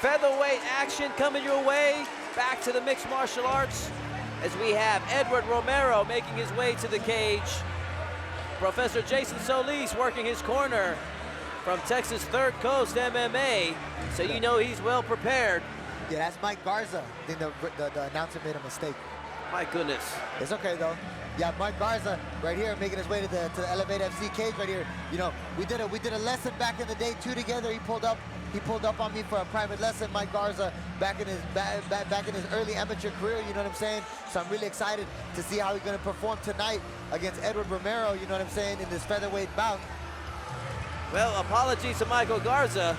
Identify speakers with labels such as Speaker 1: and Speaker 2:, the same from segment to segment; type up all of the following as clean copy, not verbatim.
Speaker 1: Featherweight action coming your way. Back to the mixed martial arts as we have Edward Romero making his way to the cage. Professor Jason Solis working his corner from Texas Third Coast MMA, so you know he's well prepared.
Speaker 2: Yeah, that's Mike Garza. I think the announcer made a mistake.
Speaker 1: My goodness.
Speaker 2: It's okay though. Yeah, Mike Garza right here making his way to the Elevate FC cage right here. You know, we did a lesson back in the day too together. He pulled up on me for a private lesson. Mike Garza back in his early amateur career. You know what I'm saying? So I'm really excited to see how he's going to perform tonight against Edward Romero. You know what I'm saying, in this featherweight bout.
Speaker 1: Well, apologies to Michael Garza.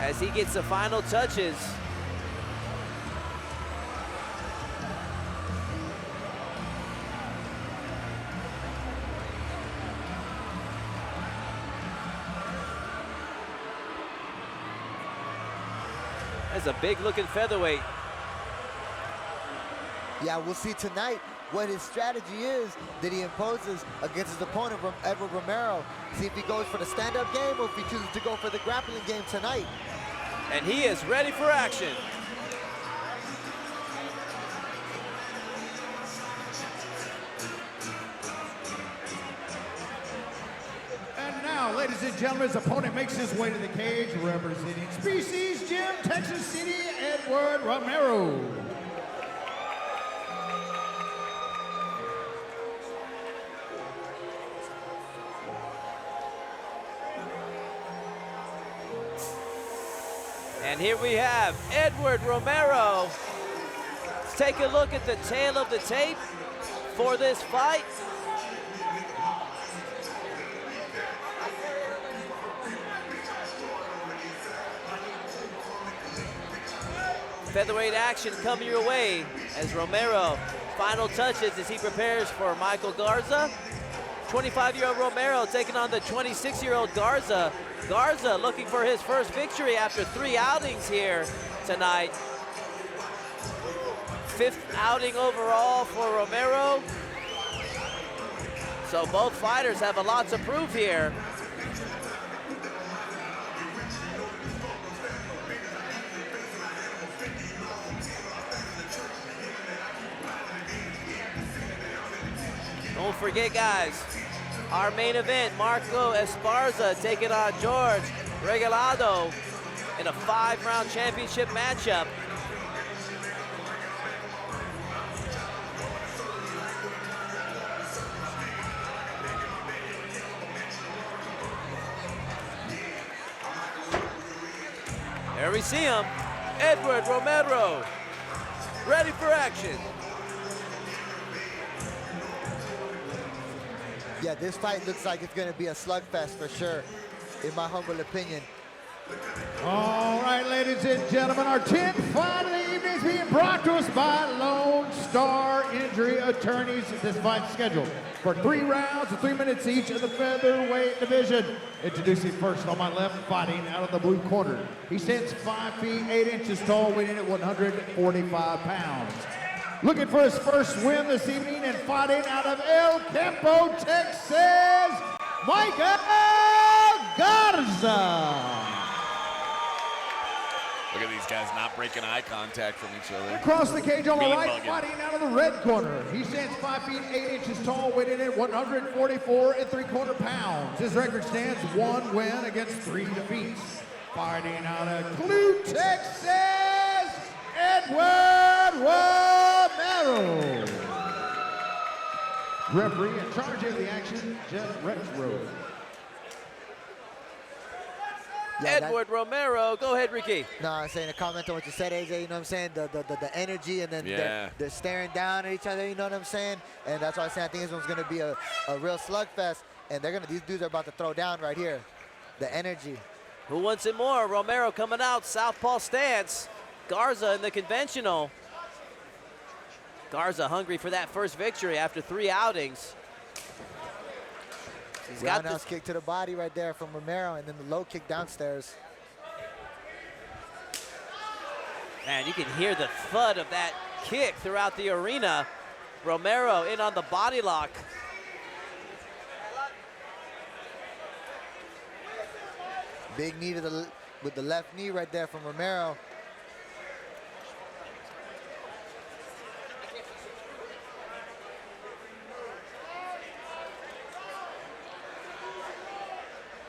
Speaker 1: As he gets the final touches. That's a big looking featherweight.
Speaker 2: Yeah, we'll see tonight what his strategy is that he imposes against his opponent, Edward Romero. See if he goes for the stand-up game or if he chooses to go for the grappling game tonight.
Speaker 1: And he is ready for action.
Speaker 3: And now, ladies and gentlemen, his opponent makes his way to the cage, representing Species Gym, Texas City, Edward Romero.
Speaker 1: And here we have Edward Romero. Let's take a look at the tail of the tape for this fight. Featherweight action coming your way as Romero final touches as he prepares for Michael Garza. 25-year-old Romero taking on the 26-year-old Garza. Garza looking for his first victory after 3 outings here tonight. 5th outing overall for Romero. So both fighters have a lot to prove here. Don't forget, guys, our main event, Marco Esparza taking on George Regalado in a 5-round championship matchup. There we see him, Edward Romero, ready for action.
Speaker 2: Yeah, this fight looks like it's going to be a slugfest for sure, in my humble opinion.
Speaker 3: All right, ladies and gentlemen, our 10th fight of the evening is being brought to us by Lone Star Injury Attorneys. This fight scheduled for 3 rounds of 3 minutes each in the featherweight division. Introducing first on my left, fighting out of the blue corner. He stands 5 feet 8 inches tall, weighing in at 145 pounds. Looking for his first win this evening and fighting out of El Campo, Texas, Michael Garza.
Speaker 4: Look at these guys not breaking eye contact from each other.
Speaker 3: Across the cage on the right,
Speaker 4: bugging.
Speaker 3: fighting out of the red corner. He stands 5 feet 8 inches tall, weighing in at 144 3/4 pounds. His record stands 1 win against 3 defeats. Fighting out of Clue, Texas, Edward Romero. Referee in charge of the action, Jeff Rexroad.
Speaker 2: Yeah,
Speaker 1: Edward Romero, go ahead, Ricky.
Speaker 2: No, I'm saying a comment on what you said, AJ, you know what I'm saying? The energy, and then they're staring down at each other, you know what I'm saying? And that's why I'm saying I think this one's going to be a real slugfest, and these dudes are about to throw down right here. The energy.
Speaker 1: Who wants it more? Romero coming out, southpaw stance. Garza in the conventional. Garza hungry for that first victory after 3 outings. He's got
Speaker 2: Roundhouse kick to the body right there from Romero, and then the low kick downstairs.
Speaker 1: Man, you can hear the thud of that kick throughout the arena. Romero in on the body lock.
Speaker 2: Big knee with the left knee right there from Romero.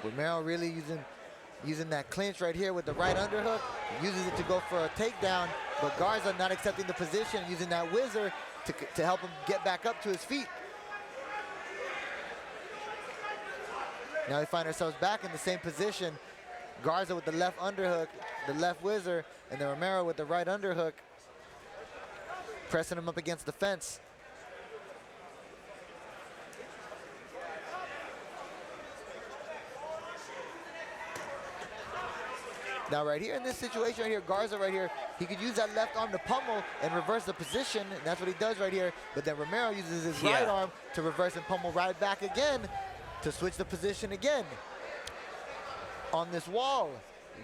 Speaker 2: Romero really using that clinch right here with the right underhook. Uses it to go for a takedown, but Garza not accepting the position, using that whizzer to help him get back up to his feet. Now we find ourselves back in the same position. Garza with the left underhook, the left whizzer, and then Romero with the right underhook, pressing him up against the fence. Now right here in this situation right here, Garza right here, he could use that left arm to pummel and reverse the position, and that's what he does right here. But then Romero uses his right arm to reverse and pummel right back again to switch the position again. On this wall,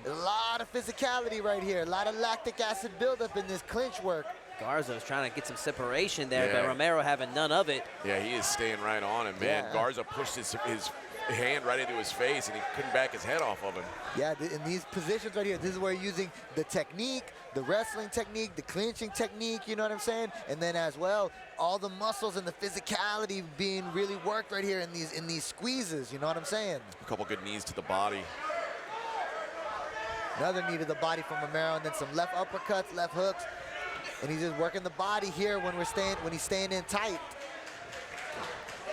Speaker 2: a lot of physicality right here, a lot of lactic acid buildup in this clinch work.
Speaker 1: Garza was trying to get some separation there, but Romero having none of it.
Speaker 4: Yeah, he is staying right on him, man. Garza pushed his hand right into his face, and he couldn't back his head off of him.
Speaker 2: Yeah, in these positions right here, this is where you're using the technique, the wrestling technique, the clinching technique, you know what I'm saying? And then as well, all the muscles and the physicality being really worked right here in these squeezes, you know what I'm saying?
Speaker 4: A couple good knees to the body.
Speaker 2: Another knee to the body from Romero, and then some left uppercuts, left hooks. And he's just working the body here when he's staying in tight.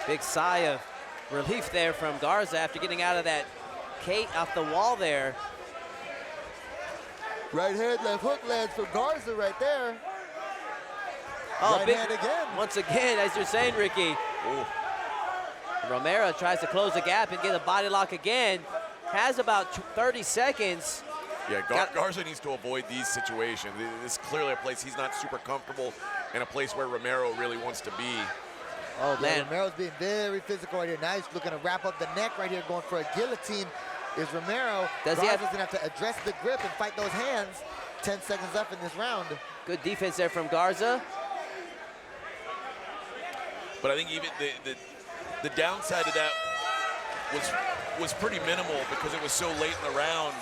Speaker 1: Big sigh of relief there from Garza after getting out of that off the wall there.
Speaker 2: Right hand, left hook lands from Garza right there.
Speaker 1: Oh,
Speaker 2: right
Speaker 1: big
Speaker 2: hand again.
Speaker 1: Once again, as you're saying, Ricky.
Speaker 4: Ooh.
Speaker 1: Romero tries to close the gap and get a body lock again. Has about 30 seconds.
Speaker 4: Yeah, Garza needs to avoid these situations. This is clearly a place he's not super comfortable, and a place where Romero really wants to be.
Speaker 1: Oh, man.
Speaker 2: Romero's being very physical right here. Now he's looking to wrap up the neck right here, going for a guillotine. Is Romero. Garza's gonna have to address the grip and fight those hands. 10 seconds left in this round.
Speaker 1: Good defense there from Garza.
Speaker 4: But I think even the downside of that was pretty minimal because it was so late in the round,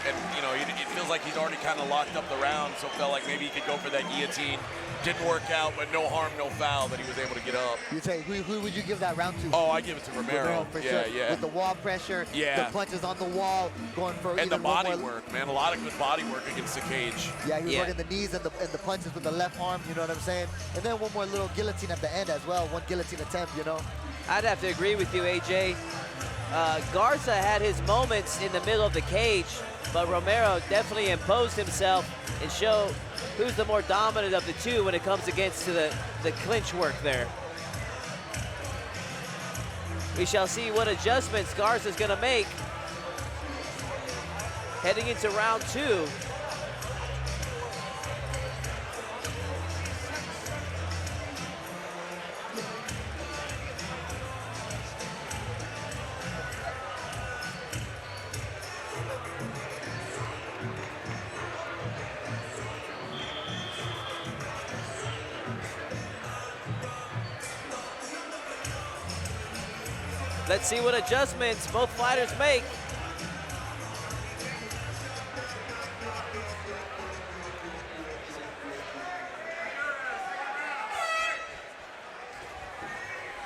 Speaker 4: and you know it feels like he's already kind of locked up the round, so it felt like maybe he could go for that guillotine. Didn't work out, but no harm, no foul that he was able to get up.
Speaker 2: You say who would you give that round to?
Speaker 4: Oh, I give it to Romero.
Speaker 2: For
Speaker 4: yeah,
Speaker 2: sure.
Speaker 4: yeah.
Speaker 2: With the wall pressure, the punches on the wall, going for
Speaker 4: and the body work, man. A lot of good body work against the cage.
Speaker 2: Yeah, he was working the knees and the punches with the left arm. You know what I'm saying? And then one more little guillotine at the end as well. One guillotine attempt, you know.
Speaker 1: I'd have to agree with you, AJ. Garza had his moments in the middle of the cage, but Romero definitely imposed himself and showed who's the more dominant of the two when it comes against to the clinch work there. We shall see what adjustments Garza's gonna make heading into round two. Let's see what adjustments both fighters make.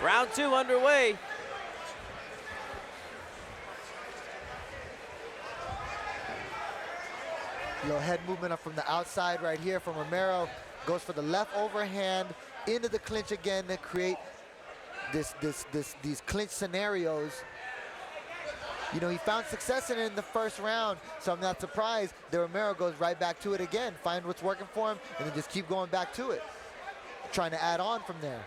Speaker 1: Round two underway.
Speaker 2: Little head movement up from the outside right here from Romero. Goes for the left overhand into the clinch again to create these clinch scenarios. You know, he found success in it in the first round, so I'm not surprised that Romero goes right back to it again, find what's working for him, and then just keep going back to it, trying to add on from there.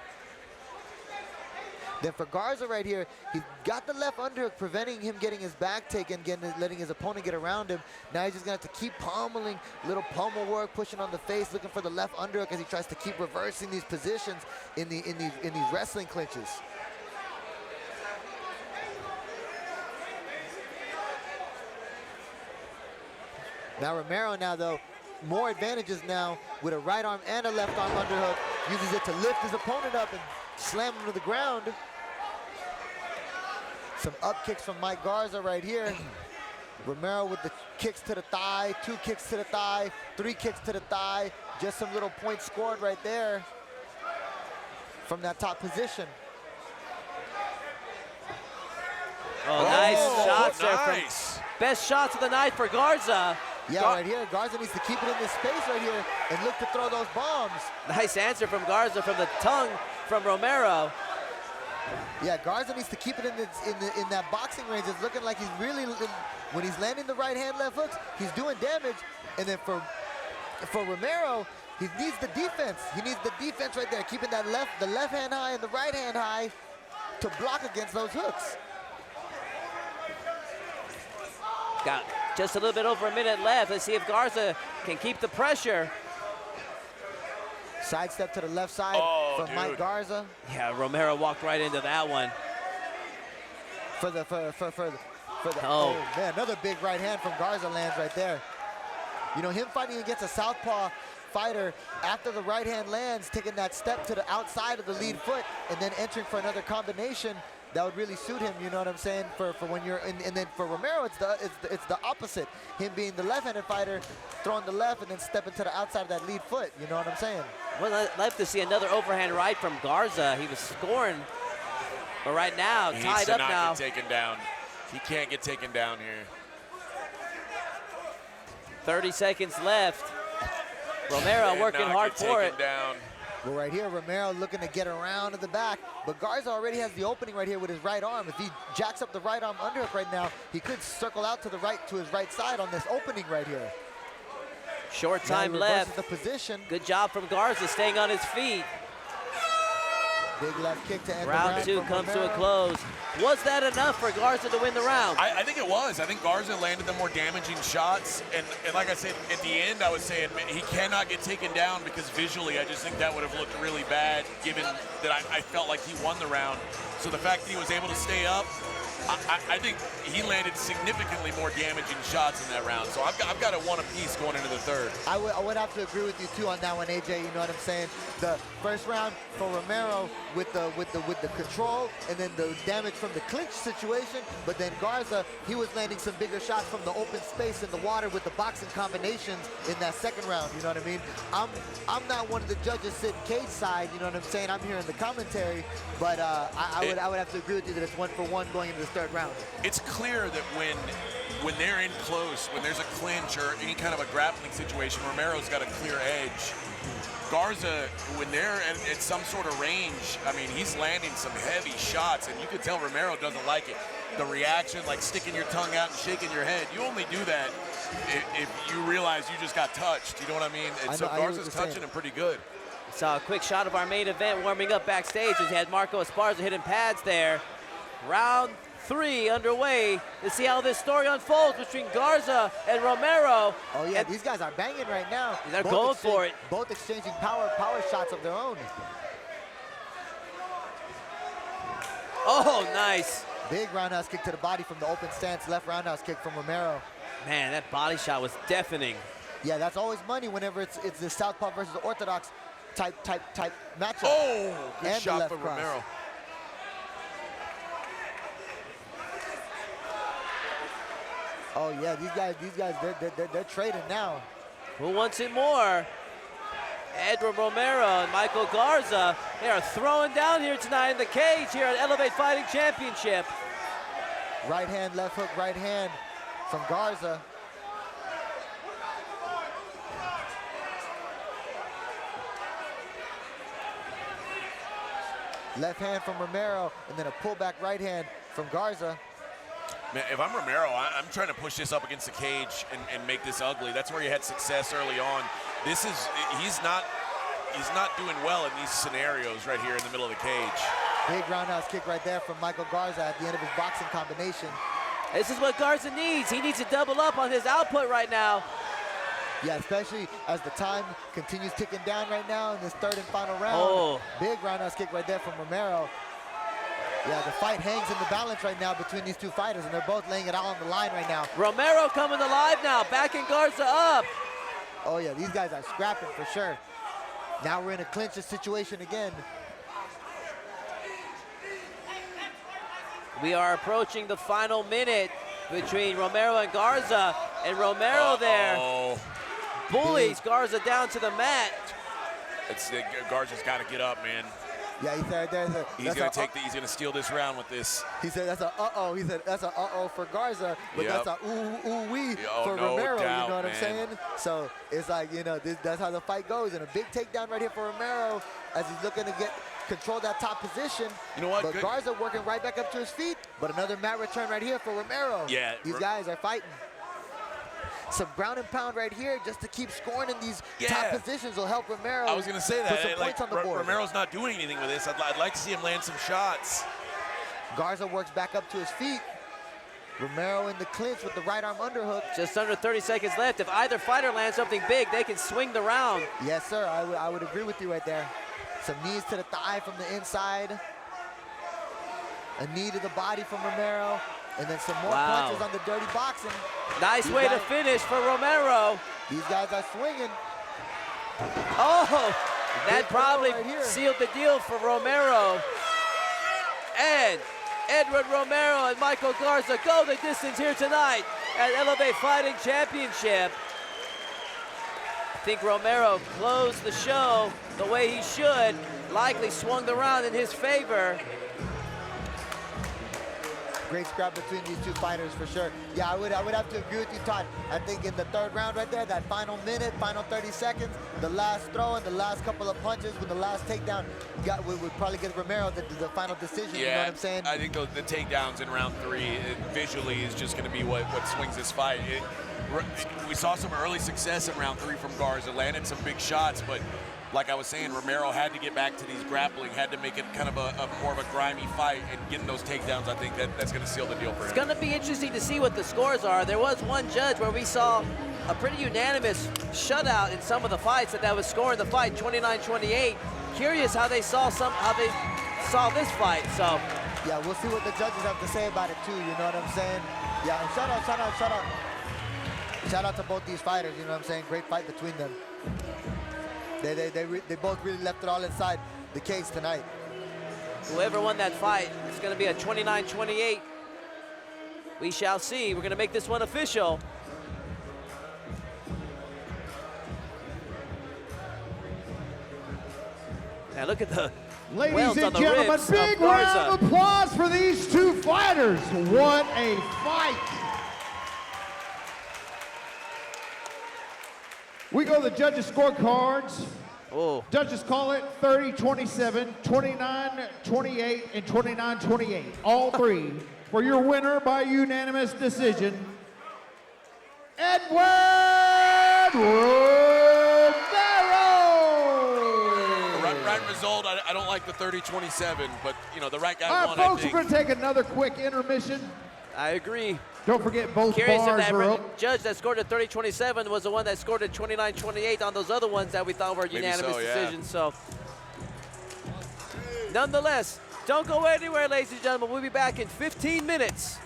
Speaker 2: Then for Garza right here, he got the left underhook, preventing him getting his back taken, letting his opponent get around him. Now he's just gonna have to keep pummeling, little pummel work, pushing on the face, looking for the left underhook as he tries to keep reversing these positions in these wrestling clinches. Now Romero though, more advantages now with a right arm and a left arm underhook. Uses it to lift his opponent up and slam him to the ground. Some up kicks from Mike Garza right here. Romero with the kicks to the thigh, 2 kicks to the thigh, 3 kicks to the thigh. Just some little points scored right there from that top position.
Speaker 1: Oh, nice shots there.
Speaker 4: Nice.
Speaker 1: Best shots of the night for Garza.
Speaker 2: Yeah, right here. Garza needs to keep it in this space right here and look to throw those bombs.
Speaker 1: Nice answer from Garza from the tongue from Romero.
Speaker 2: Yeah, Garza needs to keep it in that boxing range. It's looking like he's really, when he's landing the right hand, left hooks, he's doing damage. And then for Romero, he needs the defense. He needs the defense right there, keeping that the left hand high and the right hand high to block against those hooks.
Speaker 1: Got just a little bit over a minute left. Let's see if Garza can keep the pressure.
Speaker 2: Sidestep to the left side from Mike Garza.
Speaker 1: Yeah, Romero walked right into that one.
Speaker 2: Oh man, another big right hand from Garza lands right there. You know, him fighting against a southpaw fighter, after the right hand lands, taking that step to the outside of the lead foot and then entering for another combination, that would really suit him, you know what I'm saying? For when you're in, and then for Romero, it's the opposite. Him being the left-handed fighter, throwing the left and then stepping to the outside of that lead foot, you know what I'm saying?
Speaker 1: Well, I'd like to see another overhand right from Garza. He was scoring, but right now,
Speaker 4: He
Speaker 1: tied
Speaker 4: needs to
Speaker 1: up
Speaker 4: not
Speaker 1: now.
Speaker 4: get taken down. He can't get taken down here.
Speaker 1: 30 seconds left. Romero working hard for it.
Speaker 4: Down.
Speaker 2: Well, right here, Romero looking to get around to the back, but Garza already has the opening right here with his right arm. If he jacks up the right arm underhook right now, he could circle out to the right, to his right side on this opening right here.
Speaker 1: Short time
Speaker 2: now he
Speaker 1: left.
Speaker 2: the position.
Speaker 1: Good job from Garza staying on his feet.
Speaker 2: Big left kick to end
Speaker 1: Round 2 comes to a close. Was that enough for Garza to win the round?
Speaker 4: I think it was. I think Garza landed the more damaging shots. And like I said, at the end, I was saying, man, he cannot get taken down because visually, I just think that would have looked really bad given that I felt like he won the round. So the fact that he was able to stay up, I think he landed significantly more damaging shots in that round. So I've got a 1 apiece going into the third.
Speaker 2: I would have to agree with you too on that one, AJ. You know what I'm saying? The first round for Romero with the control and then the damage from the clinch situation. But then Garza, he was landing some bigger shots from the open space in the water with the boxing combinations in that second round. You know what I mean? I'm not one of the judges sitting cage side. You know what I'm saying? I'm here in the commentary, but I would have to agree with you that it's 1 for 1 going into the third round.
Speaker 4: It's clear that when they're in close, when there's a clinch or any kind of a grappling situation, Romero's got a clear edge. Garza, when they're at some sort of range, I mean, he's landing some heavy shots, and you can tell Romero doesn't like it. The reaction, like sticking your tongue out and shaking your head, you only do that if you realize you just got touched, you know what I mean? And so Garza's touching him pretty good.
Speaker 1: Saw a quick shot of our main event warming up backstage as we had Marco Esparza hitting pads there. Round 3 underway. Let's see how this story unfolds between Garza and Romero.
Speaker 2: Oh yeah, these guys are banging right now.
Speaker 1: They're going for it.
Speaker 2: Both exchanging power shots of their own.
Speaker 1: Oh, nice.
Speaker 2: Big roundhouse kick to the body from the open stance. Left roundhouse kick from Romero.
Speaker 1: Man, that body shot was deafening.
Speaker 2: Yeah, that's always money whenever it's the southpaw versus the orthodox type matchup.
Speaker 4: Oh, good
Speaker 2: and
Speaker 4: shot
Speaker 2: left
Speaker 4: from
Speaker 2: cross.
Speaker 4: Romero.
Speaker 2: Oh yeah, these guys, they're trading now.
Speaker 1: Who wants it more? Edward Romero and Michael Garza. They are throwing down here tonight in the cage here at Elevate Fighting Championship.
Speaker 2: Right hand, left hook, right hand from Garza. Left hand from Romero, and then a pullback right hand from Garza.
Speaker 4: Man, if I'm Romero, I'm trying to push this up against the cage and make this ugly. That's where he had success early on. He's not doing well in these scenarios right here in the middle of the cage.
Speaker 2: Big roundhouse kick right there from Michael Garza at the end of his boxing combination.
Speaker 1: This is what Garza needs. He needs to double up on his output right now.
Speaker 2: Yeah, especially as the time continues ticking down right now in this third and final round.
Speaker 1: Oh.
Speaker 2: Big roundhouse kick right there from Romero. Yeah, the fight hangs in the balance right now between these two fighters, and they're both laying it out on the line right now.
Speaker 1: Romero coming alive now, backing Garza up.
Speaker 2: Oh yeah, these guys are scrapping for sure. Now we're in a clinch situation again.
Speaker 1: We are approaching the final minute. between Romero and Garza. And Romero there bullies Garza down to the mat.
Speaker 4: Garza's got to get up, man.
Speaker 2: Yeah, he said
Speaker 4: He's gonna steal this round with this.
Speaker 2: He said that's a uh-oh. He said that's a uh-oh for Garza, but that's a ooh-wee for
Speaker 4: no
Speaker 2: Romero,
Speaker 4: doubt,
Speaker 2: you know what
Speaker 4: man.
Speaker 2: I'm saying? So it's like, you know, that's how the fight goes. And a big takedown right here for Romero as he's looking to control that top position.
Speaker 4: You know what?
Speaker 2: But Garza working right back up to his feet. But another mat return right here for Romero.
Speaker 4: Yeah.
Speaker 2: These guys are fighting. Some ground and pound right here just to keep scoring in these top positions will help Romero.
Speaker 4: I was going to say that.
Speaker 2: Put some points on the board.
Speaker 4: Romero's not doing anything with this. I'd like to see him land some shots.
Speaker 2: Garza works back up to his feet. Romero in the clinch with the right arm underhook.
Speaker 1: Just under 30 seconds left. If either fighter lands something big, they can swing the round.
Speaker 2: Yes, sir. I would agree with you right there. Some knees to the thigh from the inside. A knee to the body from Romero. And then some more punches on the dirty boxing.
Speaker 1: Nice way to finish for Romero.
Speaker 2: These guys are swinging.
Speaker 1: Oh, that probably sealed the deal for Romero. And Edward Romero and Michael Garza go the distance here tonight at Elevate Fighting Championship. I think Romero closed the show the way he should. Likely swung the round in his favor.
Speaker 2: Great scrap between these two fighters for sure. Yeah, I would have to agree with you, Todd. I think in the third round right there, that final minute, final 30 seconds, the last throw and the last couple of punches with the last takedown would probably get Romero the final decision, you know what I'm saying?
Speaker 4: I think the takedowns in round 3 visually is just going to be what swings this fight. We saw some early success in round 3 from Garza, landed some big shots, but like I was saying, Romero had to get back to these grappling, had to make it kind of a more of a grimy fight, and getting those takedowns, I think that's going to seal the deal for him.
Speaker 1: It's going to be interesting to see what the scores are. There was one judge where we saw a pretty unanimous shutout in some of the fights that was scoring the fight 29-28. Curious how they saw this fight. So
Speaker 2: yeah, we'll see what the judges have to say about it too. You know what I'm saying? Yeah, and shout out to both these fighters. You know what I'm saying? Great fight between them. They both really left it all inside the cage tonight.
Speaker 1: Whoever won that fight, it's going to be a 29-28. We shall see. We're going to make this one official. Now look at the
Speaker 3: Ladies and gentlemen, big round of applause for these two fighters. What a fight. We go to the judges' scorecards.
Speaker 1: Oh.
Speaker 3: Judges call it 30-27, 29-28, and 29-28. All three. For your winner by unanimous decision, Edward Romero!
Speaker 4: Right result, I don't like the 30-27, but, you know, the right guy won,
Speaker 3: All right, folks,
Speaker 4: I think.
Speaker 3: we're going to take another quick intermission.
Speaker 1: I agree.
Speaker 3: Don't forget both
Speaker 1: Curious
Speaker 3: bars
Speaker 1: if that
Speaker 3: are up.
Speaker 1: judge that scored at 30-27 was the one that scored at 29-28 on those other ones that we thought were unanimous decisions. So, nonetheless, don't go anywhere, ladies and gentlemen. We'll be back in 15 minutes.